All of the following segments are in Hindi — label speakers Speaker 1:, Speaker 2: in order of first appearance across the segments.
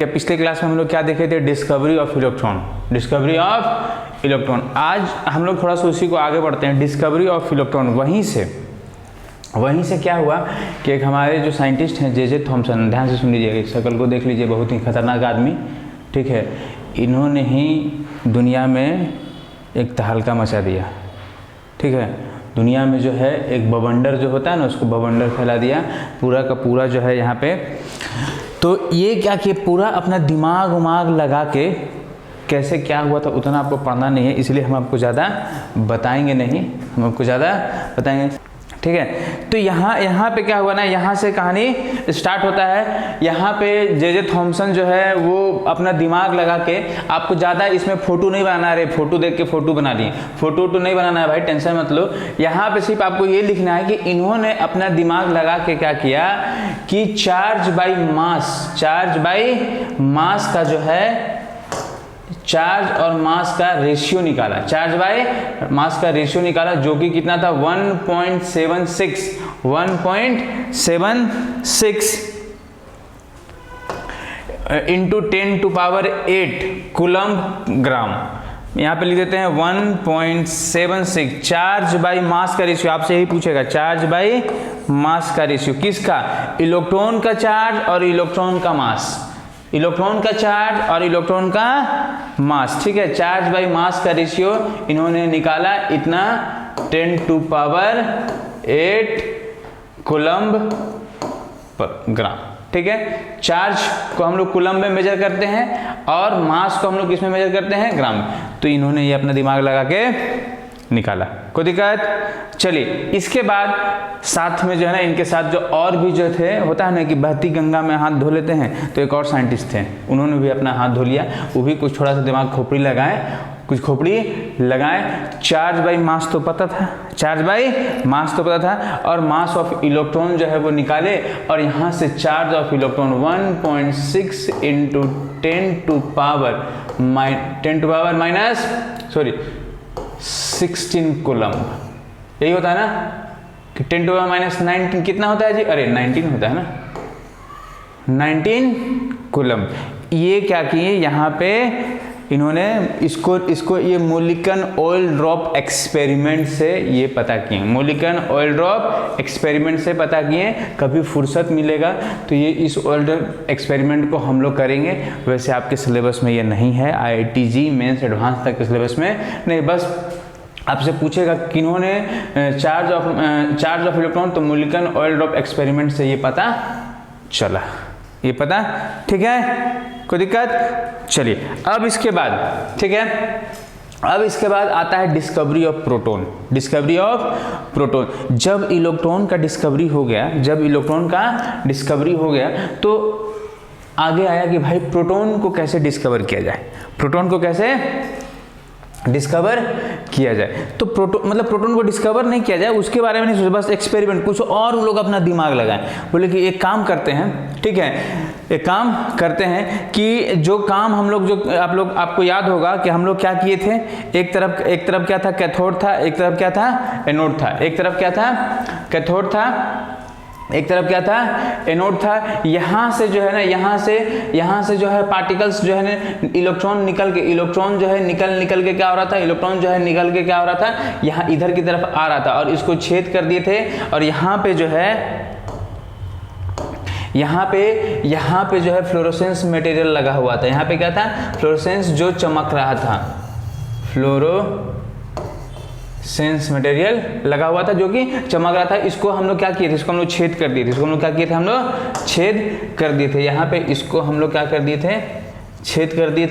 Speaker 1: पिछले क्लास में हम लोग क्या देखे थे, discovery of electron, discovery of electron. आज हम लोग थोड़ा सा उसी को आगे बढ़ते हैं, डिस्कवरी ऑफ इलेक्ट्रॉन। वहीं से क्या हुआ कि एक हमारे जो साइंटिस्ट हैं जे थॉमसन, ध्यान से सुन लीजिएगा, शक्ल को देख लीजिए, बहुत ही खतरनाक आदमी, ठीक है। इन्होंने ही दुनिया में एक तहलका मचा दिया, ठीक है। दुनिया में जो है एक बवंडर जो होता है ना, उसको बवंडर फैला दिया पूरा का पूरा जो है यहाँ पे। तो ये क्या कि पूरा अपना दिमाग उमाग लगा के कैसे क्या हुआ था उतना आपको पढ़ना नहीं है, इसलिए हम आपको ज़्यादा बताएंगे नहीं, हम आपको ज़्यादा बताएंगे, ठीक है। तो यहाँ पे क्या हुआ ना, यहाँ से कहानी स्टार्ट होता है। यहाँ पे जे थॉमसन जो है वो अपना दिमाग लगा के, आपको ज़्यादा इसमें फोटो नहीं बनाना है, फोटो देख के फोटो बना लिए, फोटो तो नहीं बनाना है भाई, टेंशन मत लो। यहाँ पे सिर्फ आपको ये लिखना है कि इन्होंने अपना दिमाग लगा के क्या किया कि चार्ज बाई मास का जो है, चार्ज और मास का रेशियो निकाला, चार्ज बाय मास का रेशियो निकाला, जो कि कितना था 1.76 इंटू 10⁸ कूलम्ब ग्राम। यहाँ पे लिख देते हैं 1.76 चार्ज बाय मास का रेशियो। आपसे यही पूछेगा, चार्ज बाय मास का रेशियो किसका, इलेक्ट्रॉन का चार्ज और इलेक्ट्रॉन का मास, इलेक्ट्रॉन का चार्ज और इलेक्ट्रॉन का मास, ठीक है। चार्ज बाय मास का रेशियो इन्होंने निकाला इतना 10⁸ कूलम्ब ग्राम, ठीक है। चार्ज को हम लोग कूलम्ब में मेजर करते हैं और मास को हम लोग किस में मेजर करते हैं, ग्राम में। तो इन्होंने ये अपना दिमाग लगा के निकाला, कोई दिक्कत। चलिए इसके बाद साथ में जो है ना, इनके साथ जो और भी जो थे, होता है ना कि बहती गंगा में हाथ धो लेते हैं, तो एक और साइंटिस्ट थे, उन्होंने भी अपना हाथ धो लिया, वो भी कुछ थोड़ा सा दिमाग खोपड़ी लगाए, चार्ज बाई मास तो पता था, चार्ज बाई मास तो पता था, और मास ऑफ इलेक्ट्रॉन जो है वो निकाले, और यहाँ से charge of electron 1.6 into 16 coulomb, यही होता है ना कि 10⁻⁹ कितना होता है जी, अरे 19 होता है ना, 19 कूलम्ब। ये क्या किए यहाँ पे इन्होंने इसको ये मोलिकन ऑयल ड्रॉप एक्सपेरिमेंट से ये पता किए, मोलिकन ऑयल ड्रॉप एक्सपेरिमेंट से पता किए। कभी फुर्सत मिलेगा तो ये इस ऑयल ड्रॉप एक्सपेरिमेंट को हम लोग करेंगे। वैसे आपके सिलेबस में ये नहीं है, IITG मेंस एडवांस तक के सिलेबस में नहीं, बस आपसे पूछेगा किन्होंने चार्ज ऑफ इलेक्ट्रॉन, तो मोलिकन ऑयल ड्रॉप एक्सपेरिमेंट से ये पता चला, ये पता, ठीक है, कोई दिक्कत। चलिए अब इसके बाद, ठीक है, अब इसके बाद आता है discovery of proton, discovery of proton. जब इलेक्ट्रॉन का डिस्कवरी हो गया, तो आगे आया कि भाई प्रोटॉन को कैसे डिस्कवर किया जाए, प्रोटॉन को कैसे डिस्कवर किया जाए। तो प्रोटॉन को डिस्कवर नहीं किया जाए, उसके बारे में नहीं सोचा, बस एक्सपेरिमेंट, कुछ और उन लोग अपना दिमाग लगाएं। बोले कि एक काम करते हैं, ठीक है, एक काम करते हैं कि जो काम हम लोग, जो आपको याद होगा कि हम लोग क्या किए थे, एक तरफ क्या था, कैथोड था, एक तरफ क्या था, एनोड था, एक तरफ क्या था, कैथोड था, एक तरफ क्या था, एनोड था। यहाँ से जो है ना, यहाँ से जो है पार्टिकल्स जो है ना, इलेक्ट्रॉन जो है निकल के क्या हो रहा था, इलेक्ट्रॉन जो है निकल के क्या हो रहा था, यहाँ इधर की तरफ आ रहा था, और इसको छेद कर दिए थे। और यहाँ पे जो है फ्लोरोसेंस मटेरियल लगा हुआ था, यहाँ पे क्या था, फ्लोरोसेंस जो चमक रहा था, फ्लोरोसेंस मटेरियल लगा हुआ था जो कि चमक रहा था। इसको हम लोग क्या किए थे, इसको हम लोग छेद कर दिए थे, यहाँ पे इसको हम लोग क्या कर दिए थे, छेद कर दिए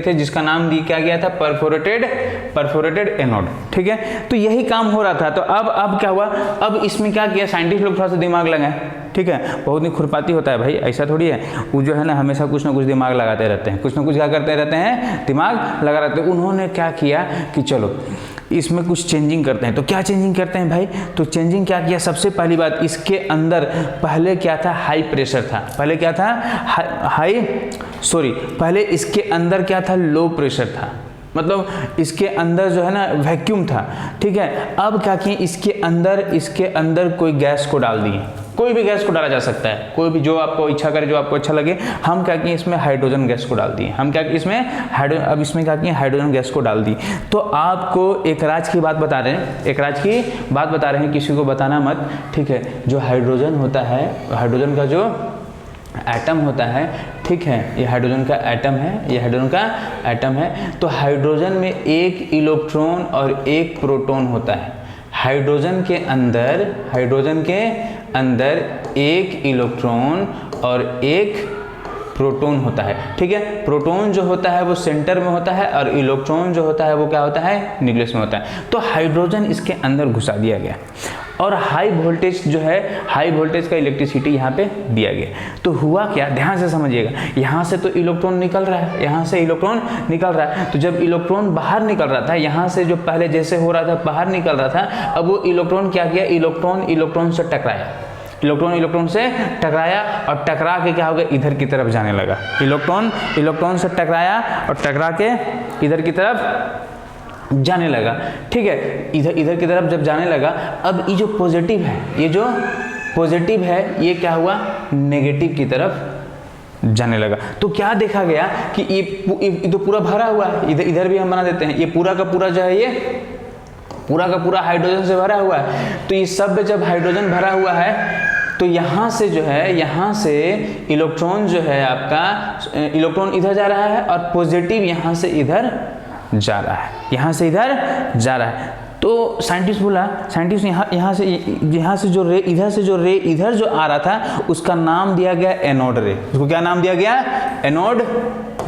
Speaker 1: थे, जिसका नाम क्या गया था, परफोरेटेड एनोड, ठीक है। तो यही काम हो रहा था। तो अब क्या हुआ, अब इसमें क्या किया साइंटिस्ट लोग, थोड़ा सा दिमाग लगाए, ठीक है। बहुत ही खुरपाती होता है भाई, ऐसा थोड़ी है, वो जो है ना हमेशा कुछ ना कुछ दिमाग लगाते रहते हैं, कुछ ना कुछ क्या करते रहते हैं, दिमाग लगा रहते हैं। उन्होंने क्या किया कि चलो इसमें कुछ चेंजिंग करते हैं। तो क्या चेंजिंग करते हैं भाई, तो चेंजिंग क्या किया, सबसे पहली बात, इसके अंदर पहले क्या था, हाई प्रेशर था, पहले क्या था, पहले इसके अंदर क्या था, लो प्रेशर था, मतलब इसके अंदर जो है ना वैक्यूम था, ठीक है। अब क्या किए, इसके अंदर कोई गैस को डाल दिए, कोई भी गैस को डाला जा सकता है, कोई भी जो आपको इच्छा करे, जो आपको अच्छा लगे। हम क्या किए इसमें हाइड्रोजन गैस को डाल दिए, हम क्या किए इसमें अब इसमें क्या किए हाइड्रोजन गैस को डाल दी। तो आपको एक राज की बात बता रहे हैं, एक राज की बात बता रहे हैं, किसी को बताना मत, ठीक है। जो हाइड्रोजन होता है, हाइड्रोजन का जो एटम होता है, ठीक है, ये हाइड्रोजन का एटम है, ये हाइड्रोजन का एटम है। तो हाइड्रोजन में एक इलेक्ट्रॉन और एक प्रोटॉन होता है। हाइड्रोजन के अंदर एक इलेक्ट्रॉन और एक प्रोटॉन होता है, ठीक है। प्रोटॉन जो होता है वो सेंटर में होता है और इलेक्ट्रॉन जो होता है वो क्या होता है, न्यूक्लियस में होता है। तो हाइड्रोजन इसके अंदर घुसा दिया गया और हाई वोल्टेज जो है, हाई वोल्टेज का इलेक्ट्रिसिटी यहाँ पे दिया गया। तो हुआ क्या, ध्यान से समझिएगा, यहाँ से तो इलेक्ट्रॉन निकल रहा है, यहाँ से इलेक्ट्रॉन निकल रहा है। तो जब इलेक्ट्रॉन बाहर निकल रहा था, यहाँ से जो पहले जैसे हो रहा था बाहर निकल रहा था, अब वो इलेक्ट्रॉन क्या किया, इलेक्ट्रॉन से टकराया, इलेक्ट्रॉन से टकराया और टकरा के क्या हो गया, इधर की तरफ जाने लगा। इलेक्ट्रॉन से टकराया और टकरा के इधर की तरफ जाने लगा, ठीक है। इधर की तरफ जब जाने लगा, अब ये जो पॉजिटिव है, ये क्या हुआ, नेगेटिव की तरफ जाने लगा। तो क्या देखा गया कि ये तो पूरा भरा हुआ है, इधर भी हम बना देते हैं, ये पूरा का पूरा जो है, ये पूरा का पूरा हाइड्रोजन से भरा हुआ है। तो ये सब जब हाइड्रोजन भरा हुआ है, तो यहाँ से जो है, यहाँ से इलेक्ट्रॉन जो है आपका, इलेक्ट्रॉन इधर जा रहा है और पॉजिटिव यहाँ से इधर जा रहा है, यहाँ से इधर जा रहा है। तो साइंटिस्ट यहाँ से जो रे इधर जो आ रहा था, उसका नाम दिया गया एनोड रे। उसको क्या नाम दिया गया, एनोड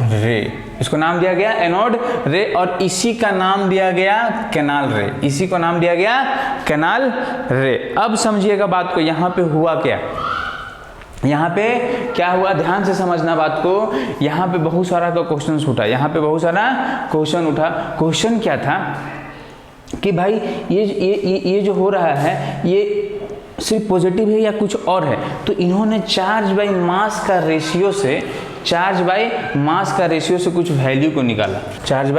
Speaker 1: रे, इसको नाम दिया गया एनोड रे। और इसी का नाम दिया गया कैनाल रे, इसी को नाम दिया गया कैनाल रे। अब समझिएगा बात को, यहाँ पे हुआ क्या, यहाँ पे क्या हुआ, ध्यान से समझना बात को। यहाँ पे बहुत सारा का क्वेश्चन उठा, यहाँ पे बहुत सारा क्वेश्चन उठा। क्वेश्चन क्या था कि भाई ये जो हो रहा है, ये सिर्फ पॉजिटिव है या कुछ और है। तो इन्होंने चार्ज बाई मास का रेशियो से कुछ वैल्यू को निकाला। चार्ज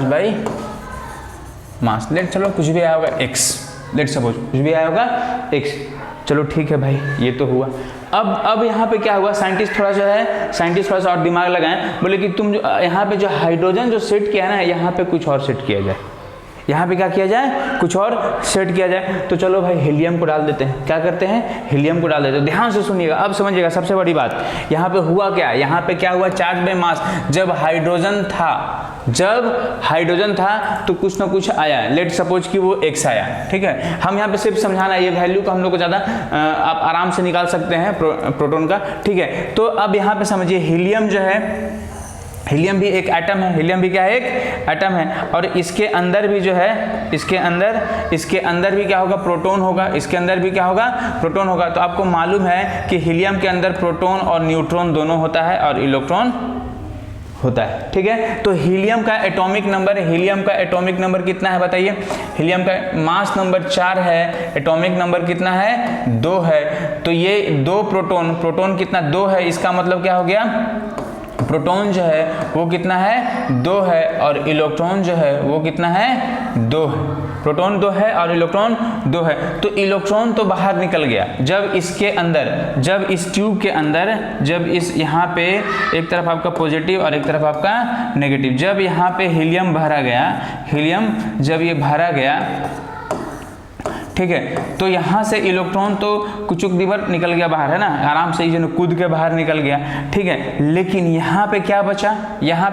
Speaker 1: बाई मास, चलो कुछ भी आया होगा x, लेट सपोज कुछ भी आया होगा x, चलो ठीक है भाई, ये तो हुआ। अब यहाँ पे क्या हुआ, साइंटिस्ट थोड़ा सा और दिमाग लगाएं, बोले कि तुम जो यहाँ पे जो हाइड्रोजन जो सेट किया है ना, यहाँ पे कुछ और सेट किया जाए, यहाँ पे क्या किया जाए, कुछ और सेट किया जाए। तो चलो भाई हिलियम को डाल देते हैं। क्या करते हैं, हिलियम को डाल देते हैं। ध्यान से सुनिएगा, अब समझिएगा सबसे बड़ी बात, यहाँ पे हुआ क्या, यहाँ पे क्या हुआ, चार्ज बाय मास। जब हाइड्रोजन था तो कुछ ना कुछ आया, लेट सपोज कि वो x आया, ठीक है। हम यहाँ पे सिर्फ समझाना है, ये वैल्यू को हम लोग को ज़्यादा आप आराम से निकाल सकते हैं प्रोटॉन का, ठीक है। तो अब यहाँ पे समझिए, हीलियम जो है, हीलियम भी एक एटम है, हीलियम भी क्या है, एक एटम है। और इसके अंदर भी जो है, इसके अंदर भी क्या होगा, प्रोटॉन होगा, इसके अंदर भी क्या होगा, प्रोटॉन होगा। तो आपको मालूम है कि हीलियम के अंदर प्रोटॉन और न्यूट्रॉन दोनों होता है और इलेक्ट्रॉन होता है, ठीक है। तो हीलियम का एटॉमिक नंबर कितना है बताइए। हीलियम का मास नंबर 4 है, एटॉमिक नंबर कितना है, 2 है। तो ये 2 प्रोटॉन कितना, 2 है। इसका मतलब क्या हो गया, प्रोटॉन जो है वो कितना है, 2 है, और इलेक्ट्रॉन जो है वो कितना है, 2 है। प्रोटॉन 2 है और इलेक्ट्रॉन 2 है। तो इलेक्ट्रॉन तो बाहर निकल गया। जब इसके अंदर, जब इस ट्यूब के अंदर, जब इस यहाँ पे एक तरफ आपका पॉजिटिव और एक तरफ आपका नेगेटिव, जब यहाँ पे हीलियम भरा गया, हीलियम जब ये भरा गया, ठीक है, तो यहाँ से इलेक्ट्रॉन तो कुछ दिवर निकल गया बाहर, है ना, आराम से जो कूद के बाहर निकल गया, ठीक है। लेकिन यहाँ पे क्या बचा, यहाँ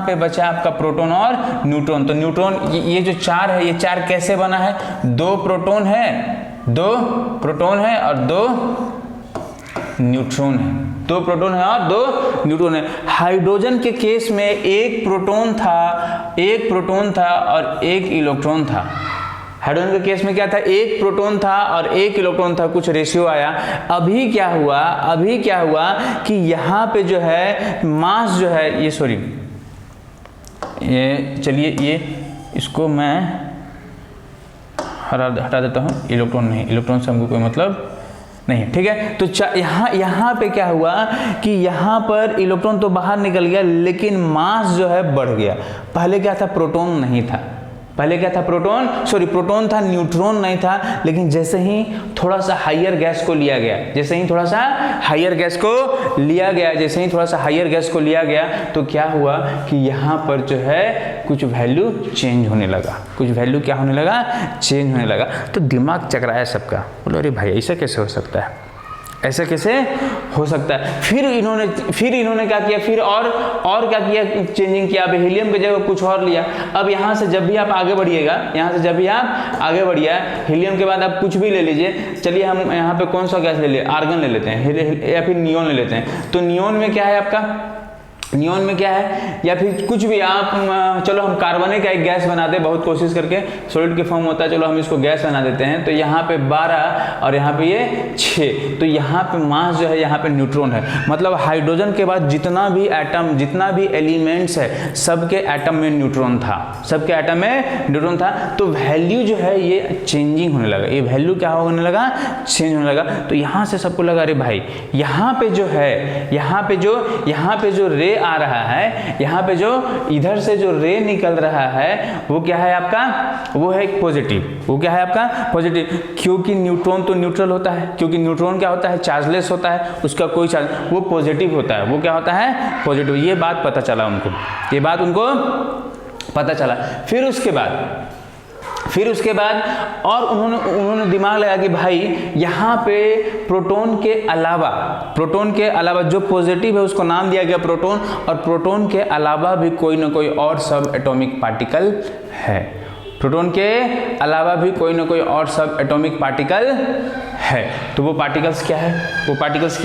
Speaker 1: पे बचा आपका प्रोटॉन और न्यूट्रॉन। तो न्यूट्रॉन, ये जो 4 है, ये 4 कैसे बना है, 2 प्रोटॉन है और 2 न्यूट्रॉन है, 2 प्रोटॉन है और 2 न्यूट्रॉन है। हाइड्रोजन के केस में एक प्रोटॉन था और एक इलेक्ट्रॉन था। हाइड्रोजन के केस में क्या था, एक प्रोटॉन था और एक इलेक्ट्रॉन था, कुछ रेशियो आया। अभी क्या हुआ कि यहाँ पे जो है मास जो है, ये सॉरी, ये चलिए, ये इसको मैं हटा देता हूँ। इलेक्ट्रॉन नहीं, इलेक्ट्रॉन से हमको कोई मतलब नहीं, ठीक है। तो यहाँ पे क्या हुआ कि यहाँ पर इलेक्ट्रॉन तो बाहर निकल गया, लेकिन मास जो है बढ़ गया। पहले क्या था, प्रोटॉन नहीं था। पहले क्या था, प्रोटॉन था, न्यूट्रॉन नहीं था। लेकिन जैसे ही थोड़ा सा हायर गैस को लिया गया, जैसे ही थोड़ा सा हायर गैस को लिया गया, तो क्या हुआ कि यहाँ पर जो है कुछ वैल्यू चेंज होने लगा, क्या होने लगा, चेंज होने लगा। तो दिमाग चकराया सबका, बोलो अरे भाई ऐसा कैसे हो सकता है, ऐसा कैसे हो सकता है। फिर इन्होंने क्या किया, फिर और क्या किया, चेंजिंग किया। अब हीलियम की जगह कुछ और लिया। अब यहाँ से जब भी आप आगे बढ़िएगा, हीलियम के बाद आप कुछ भी ले लीजिए। चलिए हम यहाँ पे कौन सा गैस ले लिए, आर्गन ले लेते हैं या फिर नियोन ले लेते हैं। तो नियोन में क्या है आपका, नियोन में क्या है, या फिर कुछ भी आप, चलो हम कार्बनिक का एक गैस बनाते हैं, बहुत कोशिश करके सॉलिड के फॉर्म होता है, चलो हम इसको गैस बना देते हैं। तो यहाँ पे 12 और यहाँ पे ये 6, तो यहाँ पे मास जो है, यहाँ पे न्यूट्रॉन है। मतलब हाइड्रोजन के बाद जितना भी एटम, जितना भी एलिमेंट्स है, सबके एटम में न्यूट्रॉन था, तो वैल्यू जो है ये चेंजिंग होने लगा, ये वैल्यू क्या होने लगा, चेंज होने लगा। तो यहाँ से सबको लगा अरे भाई यहाँ पे जो है, यहाँ पे जो रे आ रहा है, यहाँ पे जो इधर से जो रे निकल रहा है वो क्या है आपका, वो है पॉजिटिव। वो क्या है आपका, पॉजिटिव। क्योंकि न्यूट्रॉन तो न्यूट्रल होता है, क्योंकि न्यूट्रॉन क्या होता है, चार्जलेस होता है, उसका कोई चार्ज, वो पॉजिटिव होता है। वो क्या होता है, पॉजिटिव। ये बात पता चला उनको, ये बात उनको पता चला। फिर उसके बाद और उन्होंने दिमाग लगाया कि भाई यहाँ पे प्रोटॉन के अलावा जो पॉजिटिव है उसको नाम दिया गया प्रोटॉन, और प्रोटॉन के अलावा भी कोई ना कोई और सब एटॉमिक पार्टिकल है। प्रोटॉन के अलावा भी कोई ना कोई और सब एटॉमिक पार्टिकल है। तो वो पार्टिकल्स क्या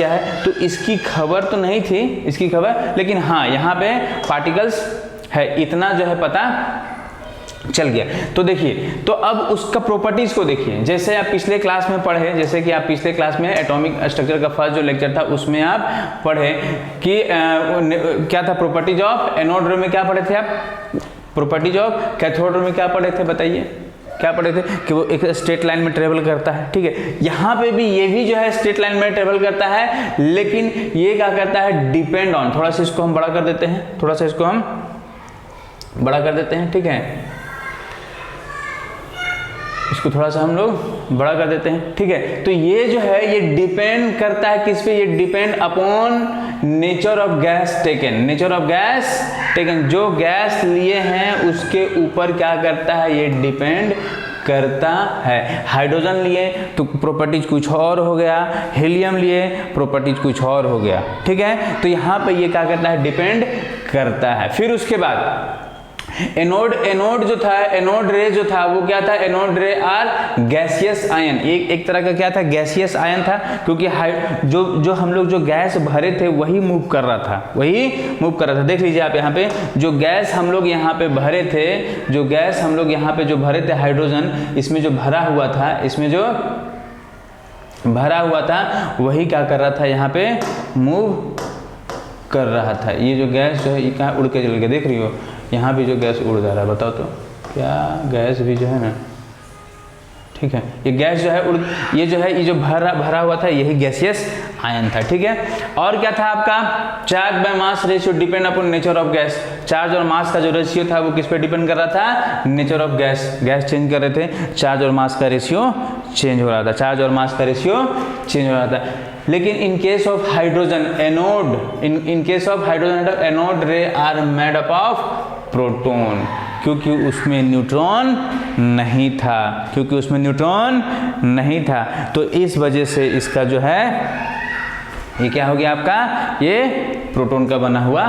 Speaker 1: है, तो इसकी खबर तो नहीं थी, लेकिन हाँ यहाँ पे पार्टिकल्स है, इतना जो है पता चल गया। तो देखिए, तो अब उसका प्रॉपर्टीज को देखिए। जैसे आप पिछले क्लास में पढ़े, एटॉमिक स्ट्रक्चर का फर्स्ट जो लेक्चर था उसमें आप पढ़े कि क्या था, प्रॉपर्टीज ऑफ एनोड रे में क्या पढ़े थे आप, प्रॉपर्टीज ऑफ कैथोड रे में क्या पढ़े थे, बताइए क्या पढ़े थे, कि वो एक स्ट्रेट लाइन में ट्रेवल करता है। ठीक है, यहाँ पे भी ये भी जो है स्ट्रेट लाइन में ट्रेवल करता है, लेकिन ये क्या करता है, डिपेंड ऑन, थोड़ा सा इसको हम बड़ा कर देते हैं, ठीक है, इसको थोड़ा सा हम लोग बड़ा कर देते हैं, ठीक है। तो ये जो है ये डिपेंड करता है किस पे, ये depend upon nature of gas taken, जो गैस लिए हैं उसके ऊपर क्या करता है, ये डिपेंड करता है। हाइड्रोजन लिए तो प्रॉपर्टीज कुछ और हो गया, हीलियम लिए प्रॉपर्टीज कुछ और हो गया, ठीक है। तो यहाँ पे ये क्या करता है, डिपेंड करता है। फिर उसके बाद एनोड रे जो था वो क्या था, anode ray are gaseous ion, एक तरह का क्या था, गैसियस आयन था, क्योंकि जो हम लोग जो गैस भरे थे वही मूव कर रहा था, देख लीजिए आप यहाँ पे जो गैस हम लोग यहाँ पे भरे थे, हाइड्रोजन इसमें जो भरा हुआ था वही क्या कर रहा था, यहाँ पे मूव कर रहा था। ये जो गैस जो है ये कहाँ उड़ के चल गया, देख रही हो, यहाँ भी जो गैस उड़ जा रहा है, बताओ तो क्या गैस भी जो है ना, ठीक है, ये गैस जो है ये जो भरा हुआ था यही गैसियस आयन था, ठीक है। और क्या था आपका, charge by mass ratio depend upon nature of gas, charge और मास का जो रेशियो था वो किस पे डिपेंड कर रहा था, नेचर ऑफ गैस चेंज कर रहे थे, चार्ज और मास का रेशियो चेंज हो रहा था, लेकिन in case of hydrogen anode ray are made up of proton, क्योंकि उसमें न्यूट्रॉन नहीं था, तो इस वजह से इसका जो है ये क्या हो गया आपका, ये प्रोटॉन का बना हुआ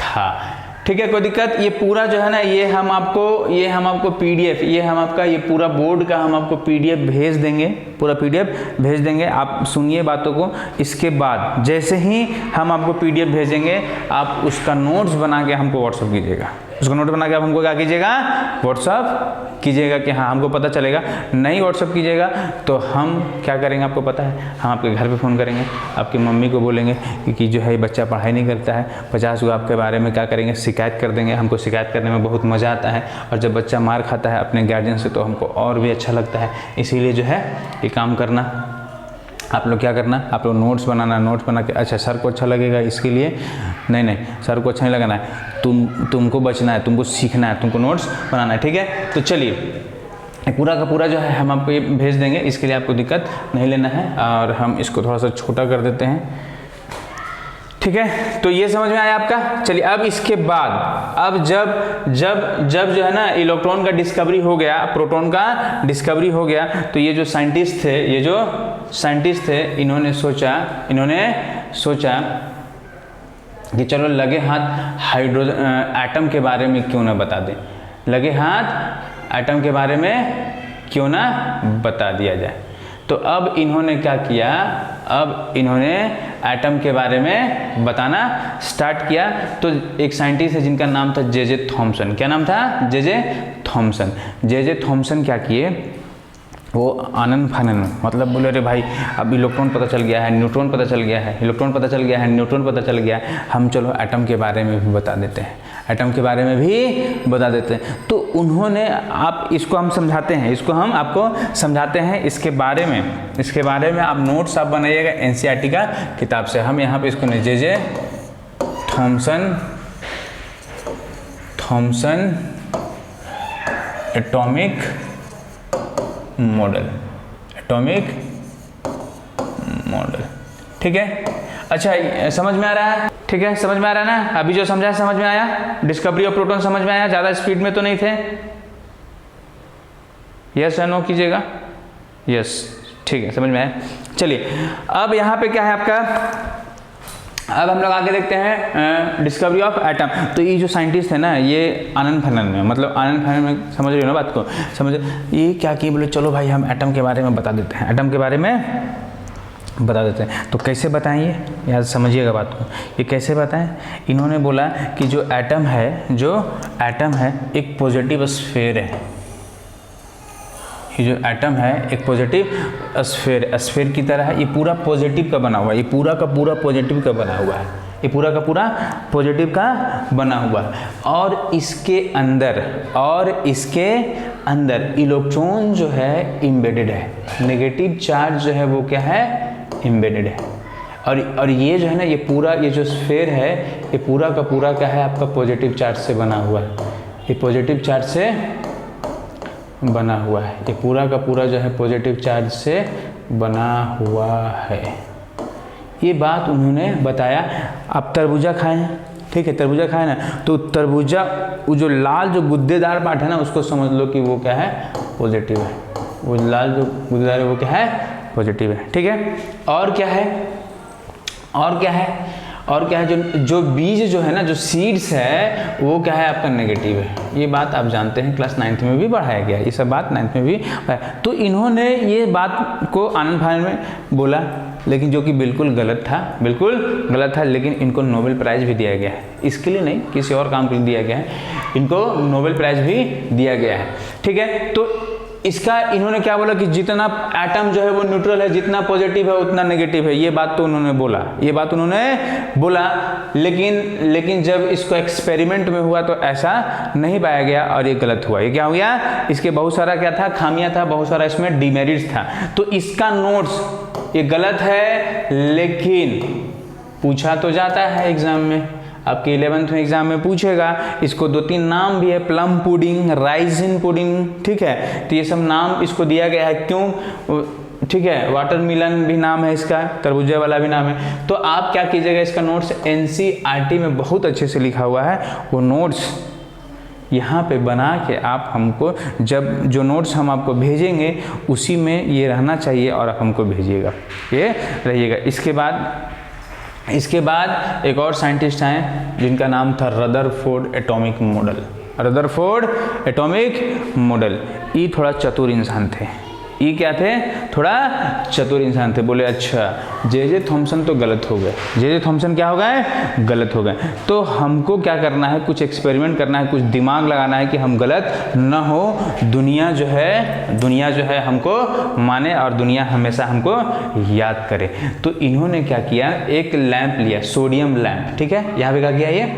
Speaker 1: था, ठीक है। कोई दिक्कत, ये पूरा जो है ना, ये हम आपको पीडीएफ, ये पूरा बोर्ड का हम आपको पीडीएफ भेज देंगे, आप सुनिए बातों को। इसके बाद जैसे ही हम आपको पीडीएफ भेजेंगे, आप उसका नोट्स बना के हमको व्हाट्सअप कीजिएगा, आप हमको क्या कीजिएगा, व्हाट्सअप कीजिएगा, कि हाँ हमको पता चलेगा। नहीं व्हाट्सअप कीजिएगा तो हम क्या करेंगे आपको पता है, हम आपके घर पे फ़ोन करेंगे, आपकी मम्मी को बोलेंगे कि जो है बच्चा पढ़ाई नहीं करता है, 50 को आपके बारे में क्या करेंगे, शिकायत कर देंगे। हमको शिकायत करने में बहुत मज़ा आता है, और जब बच्चा मार खाता है अपने गार्जियन से तो हमको और भी अच्छा लगता है। इसीलिए जो है ये काम करना आप लोग क्या करना, आप लोग नोट्स बनाना, नोट्स बना के, अच्छा सर को अच्छा लगेगा इसके लिए नहीं सर को अच्छा नहीं लगाना है, तुमको बचना है, तुमको सीखना है, तुमको नोट्स बनाना है, ठीक है। तो चलिए पूरा का पूरा जो है हम आपको ये भेज देंगे, इसके लिए आपको दिक्कत नहीं लेना है, और हम इसको थोड़ा सा छोटा कर देते हैं, ठीक है। तो ये समझ में आया आपका। चलिए अब इसके बाद, अब जब जो है ना इलेक्ट्रॉन का डिस्कवरी हो गया, प्रोटॉन का डिस्कवरी हो गया, तो ये जो साइंटिस्ट थे, इन्होंने सोचा कि चलो लगे हाथ हाइड्रोजन एटम के बारे में क्यों ना बता दें, लगे हाथ एटम के बारे में क्यों ना बता दिया जाए। तो अब इन्होंने क्या किया, अब इन्होंने एटम के बारे में बताना स्टार्ट किया। तो एक साइंटिस्ट है जिनका नाम था जे थॉमसन। क्या नाम था? J Thomson. जे थॉमसन क्या किए, वो आनंद फानन में, मतलब बोले अरे भाई अब इलेक्ट्रॉन पता चल गया है, न्यूट्रॉन पता चल गया है, इलेक्ट्रॉन पता चल गया है, न्यूट्रॉन पता चल गया है, हम चलो एटम के बारे में भी बता देते हैं, एटम के बारे में भी बता देते हैं। तो उन्होंने, आप इसको हम समझाते हैं, इसको हम आपको समझाते हैं, इसके बारे में आप नोट्स आप बनाइएगा एनसीईआरटी का किताब से। हम यहाँ पे इसको जे थॉमसन एटॉमिक मॉडल, ठीक है। अच्छा समझ में आ रहा है, ठीक है, समझ में आ रहा है ना, अभी जो समझा समझ में आया, डिस्कवरी ऑफ प्रोटॉन समझ में आया, ज़्यादा स्पीड में तो नहीं थे, यस या नो कीजिएगा, यस, ठीक है, समझ में आया। चलिए अब यहाँ पे क्या है आपका, अब हम लोग आगे देखते हैं डिस्कवरी ऑफ एटम। तो ये जो साइंटिस्ट है ना, ये आनंद फानन में, मतलब आनंद फानन में, समझ रहे हो ना बात को, समझ, ये क्या किए, बोले चलो भाई हम एटम के बारे में बता देते हैं, एटम के बारे में बता देते हैं। तो कैसे बताएं, ये यार समझिएगा बात को, ये कैसे बताएं। इन्होंने बोला कि जो एटम है एक पॉजिटिव स्फीयर है, ये जो एटम है एक पॉजिटिव स्फीयर की तरह है, ये पूरा पॉजिटिव का बना हुआ है, ये पूरा का पूरा पॉजिटिव का बना हुआ है, ये पूरा का पूरा पॉजिटिव का बना हुआ है। और इसके अंदर इलेक्ट्रॉन जो है एम्बेडेड है, नेगेटिव चार्ज जो है वो क्या है, एम्बेडेड है। और ये जो है ना, ये जो स्फीयर है, ये पूरा का पूरा क्या है आपका पॉजिटिव चार्ज से बना हुआ है, ये पॉजिटिव चार्ज से बना हुआ है, ये पूरा का पूरा जो है पॉजिटिव चार्ज से बना हुआ है। ये बात उन्होंने बताया। आप तरबूजा खाएं, ठीक है, तरबूजा खाएं ना, तो तरबूजा वो जो लाल जो गुद्देदार पार्ट है ना, उसको समझ लो कि वो क्या है, पॉजिटिव है, वो लाल जो गुद्देदार है वो क्या है, पॉजिटिव है, ठीक है। और क्या है, जो बीज जो है ना, जो सीड्स है वो क्या है आपका, नेगेटिव है। ये बात आप जानते हैं, क्लास 9th में भी पढ़ाया गया, ये सब बात 9th में भी पढ़ाया। तो इन्होंने ये बात को आनंद फानन में बोला, लेकिन जो कि बिल्कुल गलत था, लेकिन इनको नोबेल प्राइज़ भी दिया गया है, इसके लिए नहीं, किसी और काम के लिए दिया गया है, इनको नोबेल प्राइज़ भी दिया गया है, ठीक है। तो इसका इन्होंने क्या बोला कि जितना एटम जो है वो न्यूट्रल है, जितना पॉजिटिव है उतना नेगेटिव है, ये बात तो उन्होंने बोला, लेकिन जब इसको एक्सपेरिमेंट में हुआ तो ऐसा नहीं पाया गया और ये गलत हुआ। ये क्या हो गया, इसके बहुत सारा क्या था, खामियां था, बहुत सारा इसमें डिमेरिट्स था। तो इसका नोट्स ये गलत है, लेकिन पूछा तो जाता है एग्जाम में, आपके 11th में एग्जाम में पूछेगा। इसको 2-3 नाम भी है, प्लम पुडिंग, राइजिन पुडिंग, ठीक है। तो ये सब नाम इसको दिया गया है, क्यों, ठीक है। वाटरमेलन भी नाम है इसका, तरबूजा वाला भी नाम है। तो आप क्या कीजिएगा, इसका नोट्स एनसीईआरटी में बहुत अच्छे से लिखा हुआ है, वो नोट्स यहाँ पे बना के आप हमको, जब जो नोट्स हम आपको भेजेंगे उसी में ये रहना चाहिए और आप हमको भेजिएगा, ये रहिएगा। इसके बाद एक और साइंटिस्ट आए जिनका नाम था रदरफोर्ड एटॉमिक मॉडल। ये थोड़ा चतुर इंसान थे, ये क्या थे, थोड़ा चतुर इंसान थे। बोले अच्छा जे थॉमसन तो गलत हो गए, जे थॉमसन क्या हो गए, गलत हो गए, तो हमको क्या करना है, कुछ एक्सपेरिमेंट करना है, कुछ दिमाग लगाना है कि हम गलत न हो, दुनिया जो है हमको माने और दुनिया हमेशा हमको याद करे। तो इन्होंने क्या किया, एक लैंप लिया, सोडियम लैंप, ठीक है। यहाँ पे क्या किया, ये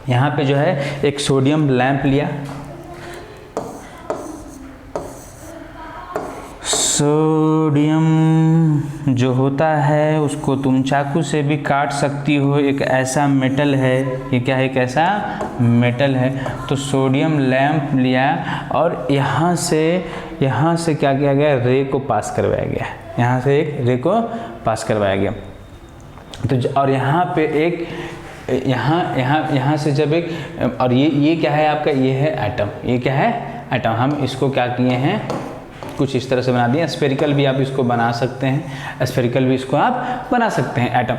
Speaker 1: यहाँ पे जो है एक सोडियम लैंप लिया, सोडियम जो होता है उसको तुम चाकू से भी काट सकती हो, एक ऐसा मेटल है, ये क्या है, एक ऐसा मेटल है। तो सोडियम लैंप लिया और यहाँ से क्या किया गया, रे को पास करवाया गया, यहाँ से एक रे को पास करवाया गया। तो और यहाँ पे एक यहाँ से जब एक, और ये क्या है आपका, ये है एटम, ये क्या है, एटम। हम इसको क्या किए हैं, कुछ इस तरह से बना दिए। स्फेरिकल भी आप इसको बना सकते हैं, स्फेरिकल भी इसको आप बना सकते हैं, एटम।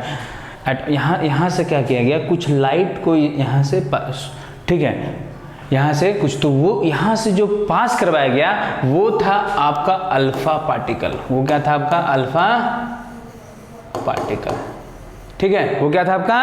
Speaker 1: यहाँ से क्या किया गया, कुछ लाइट को यहाँ से पास, ठीक है, यहाँ से कुछ, तो वो यहाँ से जो पास करवाया गया वो था आपका अल्फा पार्टिकल। वो क्या था आपका, अल्फा पार्टिकल, ठीक है, वो क्या था आपका,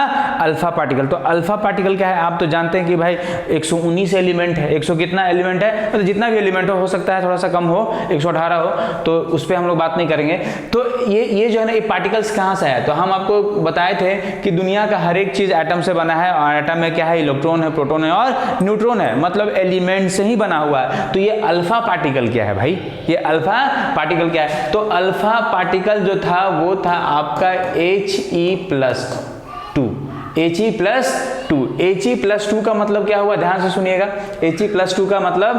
Speaker 1: अल्फा पार्टिकल। तो अल्फा पार्टिकल क्या है, आप तो जानते हैं कि भाई 119 एलिमेंट है, 100 कितना एलिमेंट है, मतलब जितना भी एलिमेंट हो सकता है थोड़ा सा कम हो, 118 हो, तो उस पर हम लोग बात नहीं करेंगे। तो ये जो है ना, ये पार्टिकल्स कहाँ से आया, तो हम आपको बताए थे कि दुनिया का हर एक चीज एटम से बना है, और एटम में क्या है, इलेक्ट्रॉन है, प्रोटॉन है और न्यूट्रॉन है, मतलब एलिमेंट से ही बना हुआ है। तो ये अल्फा पार्टिकल क्या है भाई, ये अल्फा पार्टिकल क्या है, तो अल्फा पार्टिकल जो था वो था आपका He+2, He+2 का मतलब क्या हुआ, ध्यान से सुनिएगा। He+2 का मतलब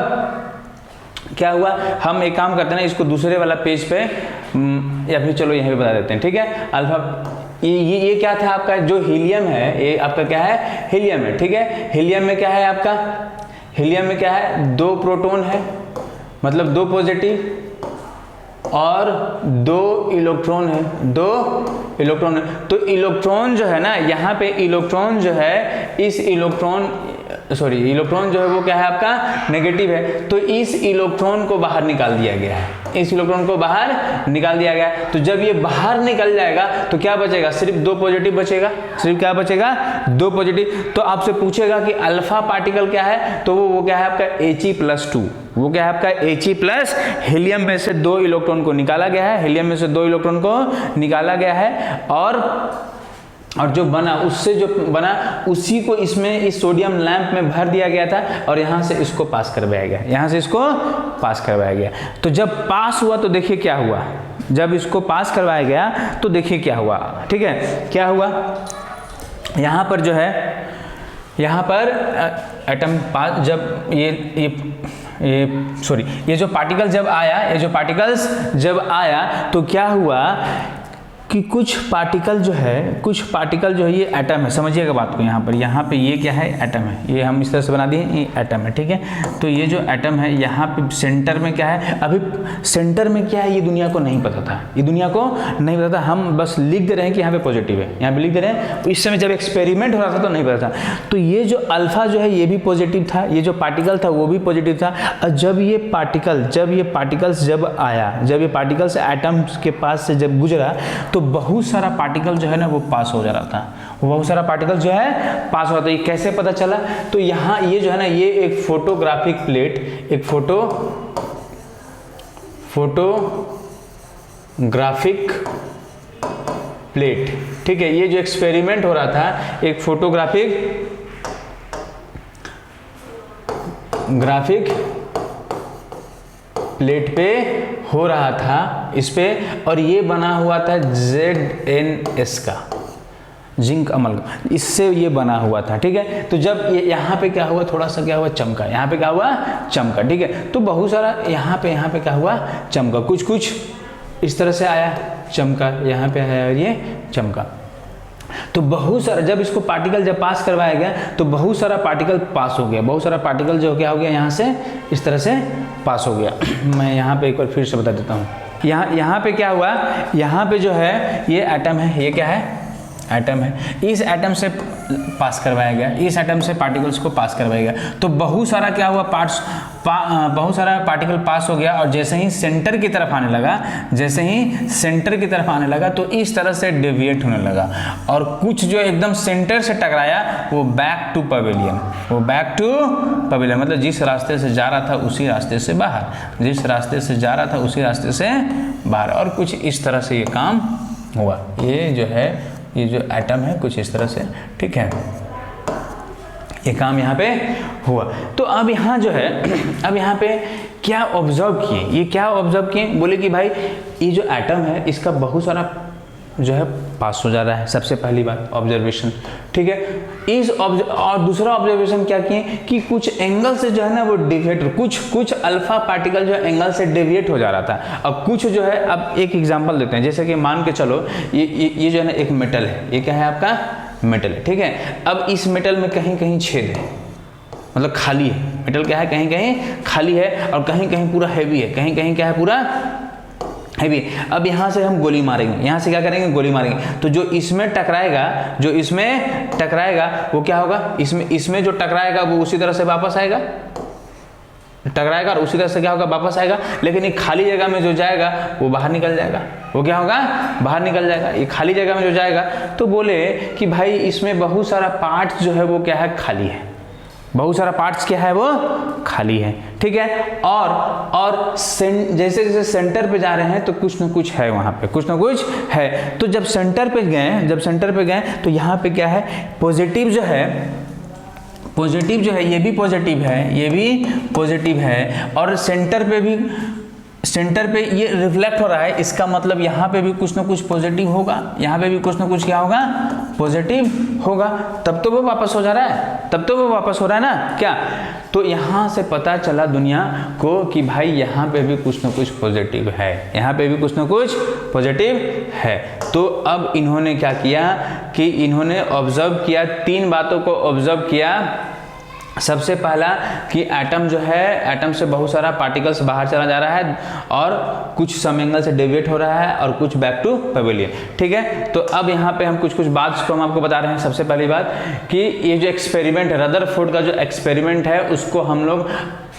Speaker 1: क्या हुआ, हम एक काम करते हैं ना, इसको दूसरे वाला पेज पे या फिर चलो यहीं पे बता देते हैं, ठीक है। अल्फा ये क्या था आपका, जो हीलियम है, ये आपका क्या है, हीलियम है, ठीक है। हीलियम में क्या है आपका, हीलियम में क्या है, 2 प्रोटॉन है, मतलब 2 पॉजिटिव और 2 इलेक्ट्रॉन है, 2 इलेक्ट्रॉन है। तो इलेक्ट्रॉन जो है ना, यहाँ पे इलेक्ट्रॉन जो है, इस इलेक्ट्रॉन जो है वो क्या है आपका, नेगेटिव है। तो इस इलेक्ट्रॉन को बाहर निकाल दिया गया है, इस इलेक्ट्रॉन को बाहर निकाल दिया गया। तो जब ये बाहर निकल जाएगा तो क्या बचेगा, सिर्फ 2 पॉजिटिव बचेगा, सिर्फ क्या बचेगा, 2 पॉजिटिव। तो आपसे पूछेगा कि अल्फा पार्टिकल क्या है, तो वो क्या है आपका He+2, वो क्या है आपका He+, हीलियम में से 2 इलेक्ट्रॉन को निकाला गया है, हीलियम में से 2 इलेक्ट्रॉन को निकाला गया है, और जो बना, उससे जो बना उसी को इसमें इस सोडियम लैंप में भर दिया गया था, और यहाँ से इसको पास करवाया गया, यहाँ से इसको पास करवाया गया। तो जब पास हुआ तो देखिए क्या हुआ, जब इसको पास करवाया गया तो देखिए क्या हुआ, ठीक है, क्या हुआ, यहाँ पर जो है, यहाँ पर एटम पास, जब ये जो पार्टिकल जब आया, ये जो पार्टिकल्स जब आया तो क्या हुआ कि कुछ पार्टिकल जो है ये एटम है, समझिएगा बात को। यहाँ पे ये क्या है, एटम है, ये हम इस तरह से बना दिए, ये एटम है, ठीक है। तो ये जो एटम है, यहाँ पे सेंटर में क्या है, अभी सेंटर में क्या है ये दुनिया को नहीं पता था, ये दुनिया को नहीं पता था। हम बस लिख दे रहे हैं कि यहाँ पे पॉजिटिव है, यहाँ पे लिख दे रहे हैं। तो इस समय जब एक्सपेरिमेंट हो रहा था तो नहीं पता था। तो ये जो अल्फा जो है ये भी पॉजिटिव था, ये जो पार्टिकल था वो भी पॉजिटिव था। और जब ये पार्टिकल्स आया, जब ये पार्टिकल्स एटम्स के पास से जब गुजरा तो बहुत सारा पार्टिकल जो है ना वो पास हो जा रहा था, बहुत सारा पार्टिकल जो है पास हो रहा था। ये कैसे पता चला, तो यहाँ ये जो है ना, ये एक फोटोग्राफिक प्लेट, एक फोटोग्राफिक प्लेट, ठीक है। ये जो एक्सपेरिमेंट हो रहा था एक फोटोग्राफिक प्लेट पे हो रहा था इस पे, और ये बना हुआ था ZnS का, जिंक अम्ल का, इससे ये बना हुआ था, ठीक है। तो जब ये यहाँ पे क्या हुआ, थोड़ा सा क्या हुआ, चमका, यहाँ पे क्या हुआ, चमका, ठीक है। तो बहुत सारा यहाँ पे क्या हुआ, चमका, कुछ इस तरह से आया, चमका, यहाँ पे आया और ये चमका। तो बहुत सारा, जब इसको पार्टिकल जब पास करवाया गया तो बहुत सारा पार्टिकल पास हो गया, बहुत सारा पार्टिकल जो क्या हो गया, यहाँ से इस तरह से पास हो गया। मैं यहाँ पे एक बार फिर से बता देता हूँ। यहाँ पे क्या हुआ, यहाँ पे जो है ये एटम है, ये क्या है, एटम है। इस एटम से पास करवाया गया, इस एटम से पार्टिकल्स को पास करवाया गया। तो बहुत सारा क्या हुआ, बहुत सारा पार्टिकल पास हो गया। और जैसे ही सेंटर की तरफ आने लगा, तो इस तरह से डेविएट होने लगा, और कुछ जो एकदम सेंटर से टकराया वो बैक टू पवेलियन, मतलब जिस रास्ते से जा रहा था उसी रास्ते से बाहर, और कुछ इस तरह से ये काम हुआ। ये जो एटम है कुछ इस तरह से, ठीक है। ये काम यहाँ पे हुआ। तो अब यहाँ जो है, अब यहाँ पे क्या ऑब्जर्व किए, ये क्या ऑब्जर्व किए, बोले कि भाई ये जो एटम है इसका बहुत सारा जो है पास हो जा रहा है, सबसे पहली बात ऑब्जर्वेशन, ठीक है। और दूसरा ऑब्जर्वेशन क्या किए कि कुछ एंगल से जो है ना वो डिविएट, कुछ अल्फा पार्टिकल जो है एंगल से डेविएट हो जा रहा था। अब कुछ जो है, अब एक एग्जांपल देते हैं, जैसे कि मान के चलो ये जो है ना एक मेटल है, ये क्या है आपका मेटल है, ठीक है। अब इस मेटल में कहीं कहीं छेद है, मतलब खाली है, मेटल क्या है कहीं कहीं खाली है और कहीं कहीं पूरा हैवी है, कहीं कहीं क्या है पूरा हैवी। अब यहाँ से हम गोली मारेंगे, यहाँ से क्या करेंगे गोली मारेंगे, तो जो इसमें टकराएगा वो क्या होगा, इसमें जो टकराएगा वो उसी तरह से वापस आएगा, टकराएगा और उसी तरह से क्या होगा वापस आएगा। लेकिन ये खाली जगह में जो जाएगा वो बाहर निकल जाएगा, वो क्या होगा बाहर निकल जाएगा। ये खाली जगह में जो जाएगा, तो बोले कि भाई इसमें बहुत सारा पार्ट्स जो है वो क्या है खाली है, बहुत सारा पार्ट्स क्या है वो खाली है, ठीक है। और जैसे जैसे सेंटर पे जा रहे हैं तो कुछ ना कुछ है वहाँ पे, कुछ ना कुछ है। तो जब सेंटर पे गए तो यहाँ पे क्या है पॉजिटिव जो है ये भी पॉजिटिव है और सेंटर पे ये रिफ्लेक्ट हो रहा है, इसका मतलब यहाँ पे भी कुछ ना कुछ पॉजिटिव होगा, यहाँ पे भी कुछ ना कुछ क्या होगा पॉजिटिव होगा, तब तो वो वापस हो जा रहा है, तब तो वो वापस हो रहा है ना क्या। तो यहाँ से पता चला दुनिया को कि भाई यहाँ पे भी कुछ ना कुछ पॉजिटिव है, यहाँ पे भी कुछ ना कुछ पॉजिटिव है। तो अब इन्होंने क्या किया कि इन्होंने ऑब्जर्व किया, 3 बातों को ऑब्जर्व किया। सबसे पहला कि एटम जो है, एटम से बहुत सारा पार्टिकल्स बाहर चला जा रहा है और कुछ सम एंगल से डेविएट हो रहा है और कुछ बैक टू पेविलियन, ठीक है। तो अब यहाँ पे हम कुछ बात को हम आपको बता रहे हैं। सबसे पहली बात कि ये जो एक्सपेरिमेंट है, रदरफोर्ड का जो एक्सपेरिमेंट है, उसको हम लोग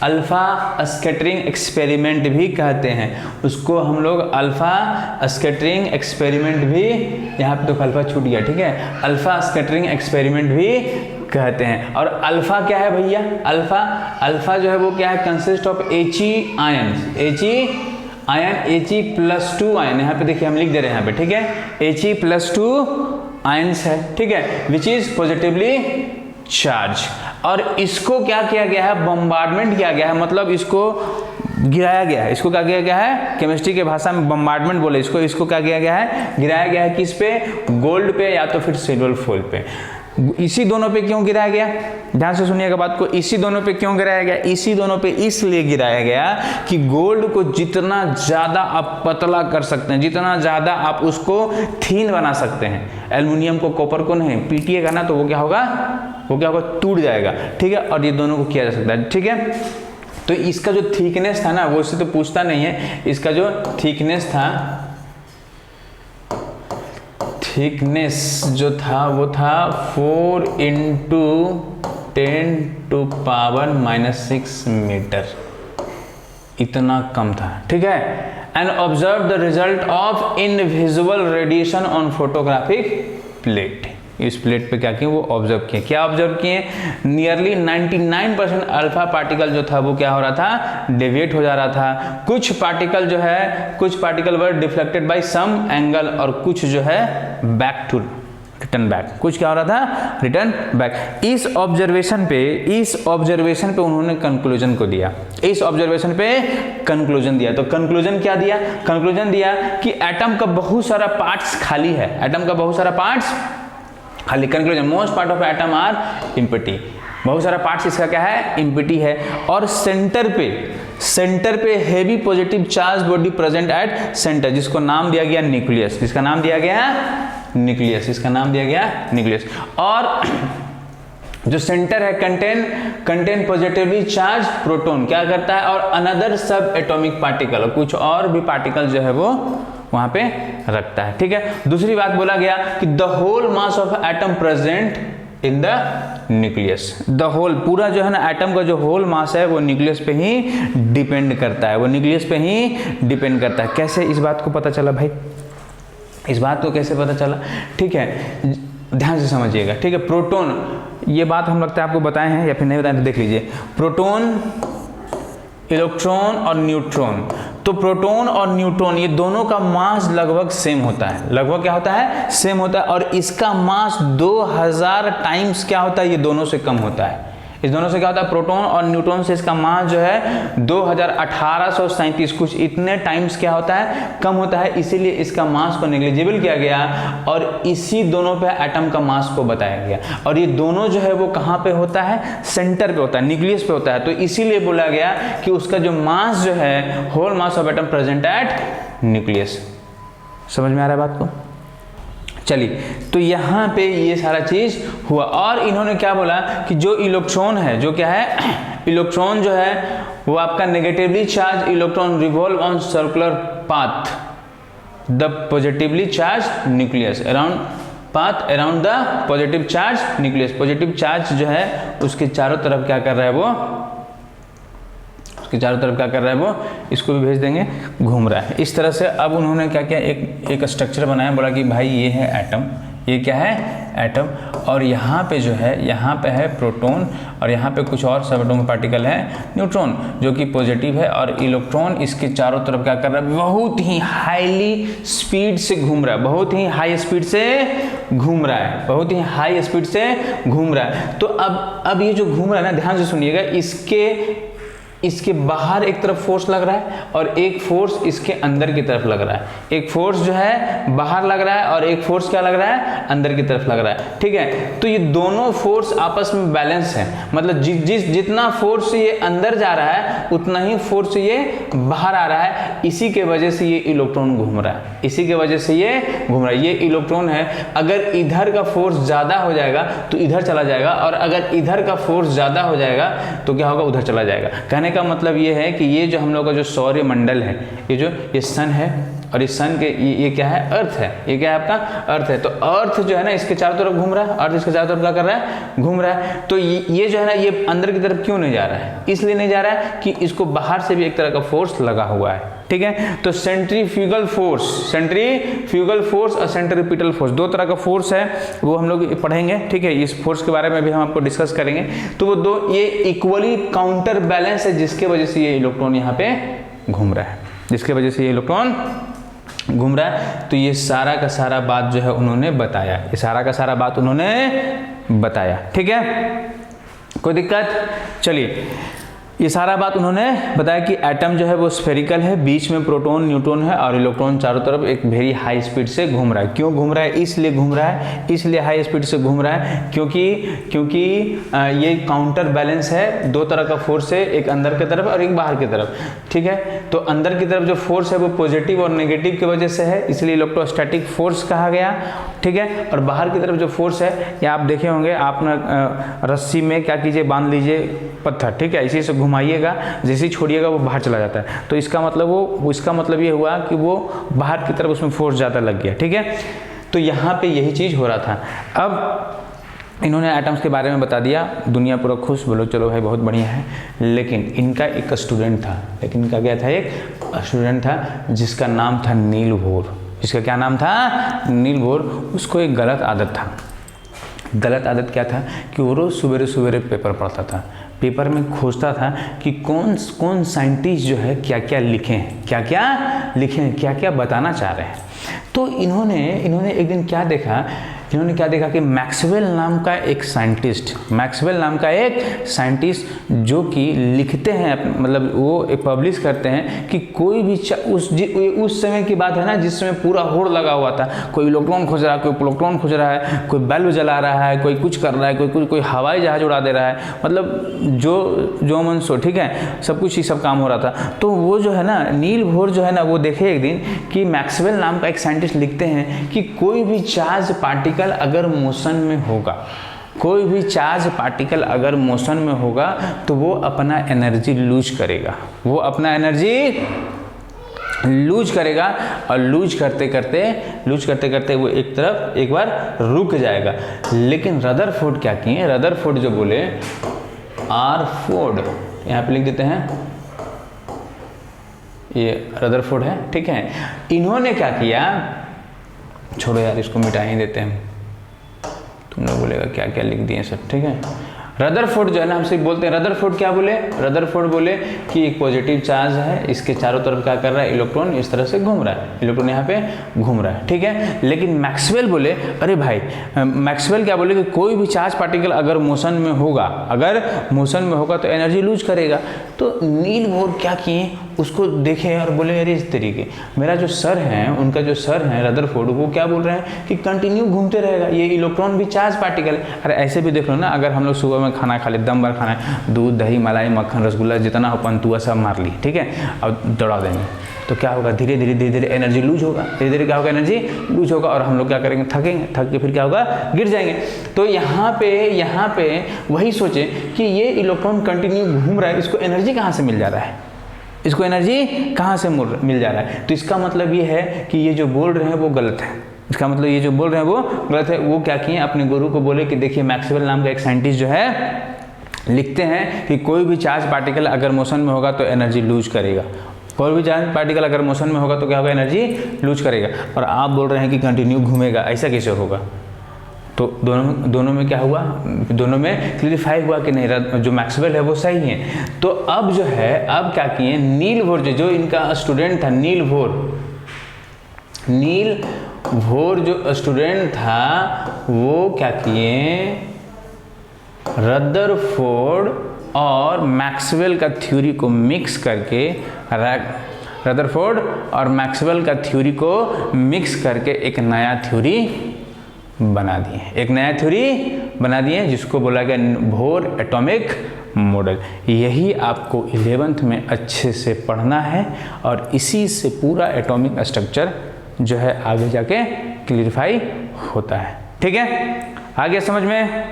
Speaker 1: अल्फा स्कैटरिंग एक्सपेरिमेंट भी कहते हैं, उसको हम लोग अल्फा स्कैटरिंग एक्सपेरिमेंट भी, यहाँ पे तो अल्फा छूट गया, ठीक है, अल्फा स्कैटरिंग एक्सपेरिमेंट भी कहते हैं। और अल्फा क्या है भैया, अल्फा जो है वो क्या है, consist of He ion, He+2 ion, यहाँ पे देखिए हम लिख दे रहे हैं यहाँ पे, ठीक है, He+2 आयन्स है, ठीक है, विच इज पॉजिटिवली चार्ज। और इसको क्या किया गया है, बम्बार्डमेंट किया गया है, मतलब इसको गिराया गया है, इसको क्या किया गया है, केमिस्ट्री के भाषा में बम्बार्डमेंट बोले इसको क्या किया गया है, गिराया गया है। किस पे, गोल्ड पे या तो फिर सिल्वर फॉइल पे। इसी दोनों पे क्यों गिराया गया, ध्यान से सुनिएगा बात को, इसी दोनों पे क्यों गिराया गया, इसी दोनों पे इसलिए गिराया गया कि गोल्ड को जितना ज्यादा आप पतला कर सकते हैं, जितना ज्यादा आप उसको थीन बना सकते हैं, एल्युमिनियम को कॉपर को नहीं, पीटीए करना तो वो क्या होगा टूट जाएगा, ठीक है। और ये दोनों को किया जा सकता है, ठीक है। तो इसका जो थिकनेस था ना, वो इससे तो पूछता नहीं है, इसका जो थिकनेस जो था वो था 4 × 10⁻⁻6 मीटर, इतना कम था, ठीक है। And observe the result of invisible radiation on photographic plate. इस प्लेट पे क्या किए, वो ऑब्जर्व किए, क्या ऑब्जर्व किए, नियरली 99% अल्फा पार्टिकल जो था वो क्या हो रहा था, डेविएट हो जा रहा था। कुछ पार्टिकल जो है, कुछ particle were deflected by some angle और कुछ जो है बैक टू रिटर्न बैक, कुछ क्या हो रहा था, रिटर्न बैक। इस ऑब्जर्वेशन पे उन्होंने कंक्लूजन को दिया, इस ऑब्जर्वेशन पे कंक्लूजन दिया। तो कंक्लूजन क्या दिया, कंक्लूजन दिया कि एटम का बहुत सारा पार्ट्स खाली है, एटम का बहुत सारा पार्ट्स खाली। Conclusion, most part of atom are empty, बहुत सारा पार्ट्स इसका क्या है, एम्प्टी है। और सेंटर पे heavy positive charge body present at centre, जिसको नाम दिया गया न्यूक्लियस, जिसका नाम दिया गया न्यूक्लियस, इसका नाम दिया गया न्यूक्लियस। और जो सेंटर है कंटेन पॉजिटिवली चार्ज प्रोटॉन, क्या करता है, और अनदर सब एटॉमिक पार्टिकल, कुछ और भी पार्टिकल जो है वो वहां पे रखता है, ठीक है। दूसरी बात बोला गया कि the whole mass of atom present in the nucleus, the whole, पूरा जो है ना एटम का जो होल मास है वो न्यूक्लियस पे ही डिपेंड करता है, वो न्यूक्लियस पे ही डिपेंड करता है। कैसे इस बात को पता चला भाई, इस बात को कैसे पता चला, ठीक है, ध्यान से समझिएगा, ठीक है। प्रोटॉन, ये बात हम लगता है आपको बताए हैं या फिर नहीं बताए तो देख लीजिए। प्रोटॉन, इलेक्ट्रॉन और न्यूट्रॉन, तो प्रोटॉन और न्यूट्रॉन ये दोनों का मास लगभग सेम होता है, लगभग क्या होता है, सेम होता है, और इसका मास 2000 टाइम्स क्या होता है, ये दोनों से कम होता है। इस दोनों से क्या होता है, प्रोटॉन और न्यूट्रॉन से इसका मास जो है 1837 कुछ इतने टाइम्स क्या होता है, कम होता है, इसीलिए इसका मास को नेग्लिजिबल किया गया और इसी दोनों पे एटम का मास को बताया गया। और ये दोनों जो है वो कहाँ पे होता है, सेंटर पे होता है, न्यूक्लियस पे होता है, तो इसीलिए बोला गया कि उसका जो मास जो है, whole mass of atom present at nucleus. समझ में आ रहा है बात को? चलिए, तो यहाँ पे ये सारा चीज हुआ और इन्होंने क्या बोला कि जो इलेक्ट्रॉन है, जो क्या है, इलेक्ट्रॉन जो है वो आपका negatively charge electron revolve on circular path the positively charge nucleus around path around the positive charge nucleus. Positive charge जो है उसके चारों तरफ क्या कर रहा है, वो उसके चारों तरफ क्या कर रहा है, वो इसको भी भेज देंगे, घूम रहा है। इस तरह से अब उन्होंने क्या किया, एक स्ट्रक्चर बनाया, बोला कि भाई ये है एटम, ये क्या है, एटम, और यहाँ पे जो है, यहाँ पे है प्रोटॉन और यहाँ पे कुछ और सब एटॉमिक पार्टिकल है न्यूट्रॉन जो कि पॉजिटिव है, और इलेक्ट्रॉन इसके चारों तरफ क्या कर रहा है, बहुत ही हाईली स्पीड से घूम रहा है, बहुत ही हाई स्पीड से घूम रहा है, बहुत ही हाई स्पीड से घूम रहा है। तो अब ये जो घूम रहा है ना, ध्यान से सुनिएगा, इसके बाहर एक तरफ फोर्स लग रहा है और एक फोर्स इसके अंदर की तरफ लग रहा है। एक फोर्स जो है बाहर लग रहा है और एक फोर्स क्या लग रहा है, अंदर की तरफ लग रहा है। ठीक है, तो ये दोनों फोर्स आपस में बैलेंस है, मतलब जितना फोर्स ये अंदर जा रहा है उतना ही फोर्स ये बाहर आ रहा है। इसी के वजह से ये इलेक्ट्रॉन घूम रहा है, इसी के वजह से ये घूम रहा है। ये इलेक्ट्रॉन है, अगर इधर का फोर्स ज्यादा हो जाएगा तो इधर चला जाएगा, और अगर इधर का फोर्स ज्यादा हो जाएगा तो क्या होगा, उधर चला जाएगा। कहने का मतलब ये है कि ये जो हम लोग का जो सौर मंडल है, ये सन है, और इस सन के ये क्या है, अर्थ है, ये क्या है आपका, अर्थ है। तो अर्थ जो है ना इसके चारों तरफ घूम रहा है, अर्थ इसके चारों तरफ क्या कर रहा है, घूम रहा है। तो ये जो है ना, ये अंदर की तरफ क्यों नहीं जा रहा है, इसलिए नहीं जा रहा है कि इसको बाहर से भी एक तरह का फोर्स लगा हुआ है। ठीक है, तो सेंट्रीफ्यूगल फोर्स और सेंट्रीपिटल फोर्स, दो तरह का फोर्स है, वो हम लोग पढ़ेंगे। ठीक है, इस फोर्स के बारे में भी हम आपको डिस्कस करेंगे। तो वो दो, ये इक्वली काउंटर बैलेंस है, जिसके वजह से ये इलेक्ट्रॉन यहाँ पे घूम रहा है, जिसके वजह से ये इलेक्ट्रॉन घूम रहा है। तो ये सारा का सारा बात जो है उन्होंने बताया, ये सारा का सारा बात उन्होंने बताया। ठीक है, कोई दिक्कत? चलिए, ये सारा बात उन्होंने बताया कि एटम जो है वो स्फेरिकल है, बीच में प्रोटॉन न्यूट्रॉन है और इलेक्ट्रॉन चारों तरफ एक वेरी हाई स्पीड से घूम रहा है। क्यों घूम रहा है, इसलिए घूम रहा है, इसलिए हाई स्पीड से घूम रहा है क्योंकि ये काउंटर बैलेंस है, दो तरह का फोर्स है, एक अंदर की तरफ और एक बाहर की तरफ। ठीक है, तो अंदर की तरफ जो फोर्स है वो पॉजिटिव और नेगेटिव की वजह से है, इसलिए इलेक्ट्रोस्टैटिक फोर्स कहा गया। ठीक है, और बाहर की तरफ जो फोर्स है, या आप देखे होंगे, आप ना रस्सी में क्या कीजिए, बांध लीजिए पत्थर, ठीक है, इसी से घुमाइएगा, जैसे ही छोड़िएगा वो बाहर चला जाता है। तो इसका मतलब ये हुआ कि वो बाहर की तरफ उसमें फोर्स ज़्यादा लग गया। ठीक है, तो यहाँ पे यही चीज़ हो रहा था। अब इन्होंने एटम्स के बारे में बता दिया, दुनिया पूरा खुश, बोलो चलो भाई बहुत बढ़िया है। लेकिन इनका एक स्टूडेंट था, इनका क्या था, एक स्टूडेंट था जिसका नाम था नील बोर। जिसका क्या नाम था, नील बोर। उसको एक गलत आदत था। गलत आदत क्या था कि वो रोज़ सवेरे सवेरे पेपर पढ़ता था, पेपर में खोजता था कि कौन साइंटिस्ट जो है क्या क्या लिखें, क्या क्या बताना चाह रहे हैं। तो इन्होंने एक दिन क्या देखा, कि मैक्सवेल नाम का एक साइंटिस्ट जो कि लिखते हैं, मतलब वो पब्लिश करते हैं कि कोई भी उस समय की बात है ना, जिस समय पूरा होड़ लगा हुआ था, कोई इलेक्ट्रॉन खोज रहा है, कोई प्रोटॉन खोज रहा है, कोई बल्ब जला रहा है, कोई कुछ कर रहा है, कोई हवाई जहाज उड़ा दे रहा है, मतलब जो मन सो, ठीक है, सब कुछ ही सब काम हो रहा था। तो वो जो है ना, नील बोर जो है ना, वो देखे एक दिन कि मैक्सवेल नाम का एक साइंटिस्ट लिखते हैं कि कोई भी चार्ज पार्टिकल अगर मोशन में होगा, कोई भी चार्ज पार्टिकल अगर मोशन में होगा तो वो अपना एनर्जी लूज करेगा, और लूज करते करते वो एक बार रुक जाएगा। लेकिन रदरफोर्ड क्या किए, रदरफोर्ड जो बोले, आरफोर्ड यहाँ पे लिख देते हैं, ये रदरफोर्ड है, ठीक है। इन्होंने क्या किया, छोड़ो यार इसको मिटा ही देते हैं, तुम लोग बोलेगा क्या क्या लिख दिए सब, ठीक है। रदरफोर्ड जो है ना, हम सिर्फ बोलते हैं रदरफोर्ड क्या बोले, रदरफोर्ड बोले कि एक पॉजिटिव चार्ज है, इसके चारों तरफ क्या कर रहा है, इलेक्ट्रॉन इस तरह से घूम रहा है, इलेक्ट्रॉन यहाँ पे घूम रहा है, ठीक है। लेकिन मैक्सवेल बोले, अरे भाई मैक्सवेल क्या बोले कि कोई भी चार्ज पार्टिकल अगर मोशन में होगा, अगर मोशन में होगा तो एनर्जी लूज करेगा। तो नील बोर क्या किए, उसको देखे और बोले अरे इस तरीके, मेरा जो सर है, उनका जो सर है रदरफोर्ड, वो क्या बोल रहे हैं कि कंटिन्यू घूमते रहेगा, ये इलेक्ट्रॉन भी चार्ज पार्टिकल है। अरे ऐसे भी देख लो ना, अगर हम लोग सुबह में खाना खा ले, दम भर खाना है, दूध दही मलाई मक्खन रसगुल्ला जितना हो पंतुआ सब मार ली, ठीक है, अब दौड़ा देंगे तो क्या होगा, धीरे धीरे एनर्जी लूज होगा, धीरे धीरे क्या होगा, एनर्जी लूज होगा और हम लोग क्या करेंगे, थकेंगे, थक के फिर क्या होगा, गिर जाएंगे। तो यहाँ पे वही सोचे कि ये इलेक्ट्रॉन कंटिन्यू घूम रहा है, इसको एनर्जी कहाँ से मिल जा रहा है, इसको एनर्जी कहाँ से मिल जा रहा है। तो इसका मतलब ये है कि ये जो बोल रहे हैं वो गलत है, इसका मतलब ये जो बोल रहे हैं वो गलत है। वो क्या किए, अपने गुरु को बोले कि देखिए मैक्सवेल नाम का एक साइंटिस्ट जो है लिखते हैं कि कोई भी चार्ज पार्टिकल अगर मोशन में होगा तो एनर्जी लूज करेगा, कोई भी चार्ज पार्टिकल अगर मोशन में होगा तो क्या होगा, एनर्जी लूज करेगा। और आप बोल रहे हैं कि कंटिन्यू घूमेगा, ऐसा कैसे होगा। तो दोनों में क्या हुआ, दोनों में क्लियरिफाई हुआ कि नहीं, जो मैक्सवेल है वो सही है। तो अब जो है, अब क्या किए, नील बोर जो इनका स्टूडेंट था, नील बोर जो स्टूडेंट था वो क्या किए, रदरफोर्ड और मैक्सवेल का थ्योरी को मिक्स करके, रदरफोर्ड और मैक्सवेल का थ्योरी को मिक्स करके एक नया थ्योरी बना दिए, एक नया थ्योरी बना दिए जिसको बोला गया बोर एटॉमिक मॉडल। यही आपको 11th में अच्छे से पढ़ना है और इसी से पूरा एटॉमिक स्ट्रक्चर जो है आगे जाके क्लियरिफाई होता है, ठीक है। आगे समझ में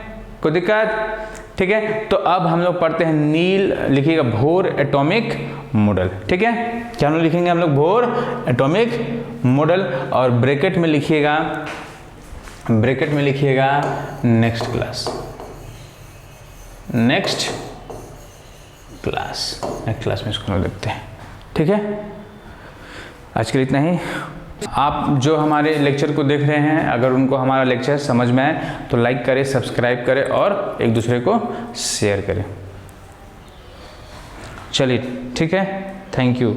Speaker 1: कोई दिक्कत, ठीक है। तो अब हम लोग पढ़ते हैं नील, लिखिएगा बोर एटॉमिक मॉडल, ठीक है। क्या हम लोग लिखेंगे, हम लोग बोर एटॉमिक मॉडल और ब्रैकेट में लिखिएगा नेक्स्ट क्लास में इसको देखते हैं, ठीक है। आज के लिए इतना ही। आप जो हमारे लेक्चर को देख रहे हैं, अगर उनको हमारा लेक्चर समझ में आए तो लाइक करें, सब्सक्राइब करें और एक दूसरे को शेयर करें। चलिए ठीक है, थैंक यू।